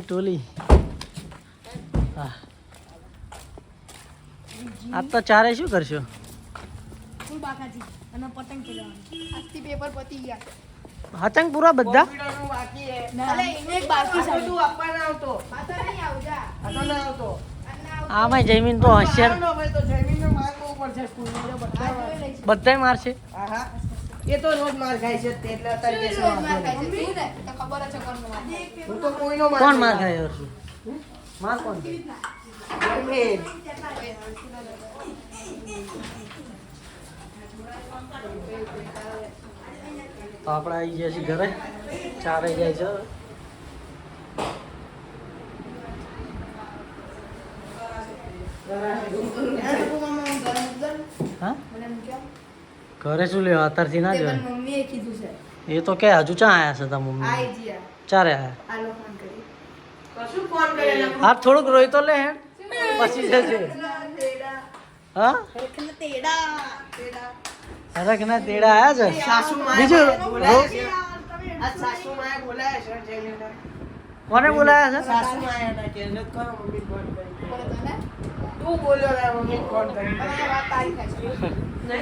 ટોલી હા આજ તો ચારે શું કરશો? ફૂલ બાકાજી અને પતંગ ચગાવવાની. આજથી પેપર પતી ગયા. હતંગ પૂરા બધા કોમ્પ્યુટરનું બાકી હે. અલે એને એક બાકી છે. તું આપવાના આવતો. આ તો નહીં આવજા. આ તો ના આવતો. આમાં જમીન તો હોશિયાર આવવાનો ભાઈ તો જમીનનો માર બહુ પડશે સ્કૂલમાં તો બધા આ જોઈ લઈશ. બધાય મારશે. હા હા એ તો રોજ માર ખાય છે તે એટલે અત્યારે કેસ રોજ માર ખાય છે. તું ને તો ખબર જ છે કોણનો માર ખાય છે. હું તો કોઈનો માર કોણ માર નહીં ખાય હર્ષુ? માર કોણ ખાય? જમીન. તો આપણે આવી ગયા છીએ ઘરે ચારે જાય છે હા ઘરે શું લેવા અત્યારથી ના જોય મમ્મીએ કીધું છે. એ તો કે હજુ ચા આયા છે તા મમ્મી આઈ જીયા. ચારે આયા આલો ફોન કરી. કશું ફોન કરે હા થોડુંક રોઈ તો લે હેડ પછી જશે હા ખરેખર તેડા તેડા. અરે કે ના તેડા આયા છે સાસુ માએ બીજું બોલાયા છે. આ સાસુ માએ બોલાયા છે જમીનને. કોને બોલાયા છે? સાસુ માએ હતા કે એને કરો મમ્મી ફોન કરી. બોલો તો ને. તું બોલ્યો ને મમ્મી ફોન કરી. તમારી વાત તારી થાય છે.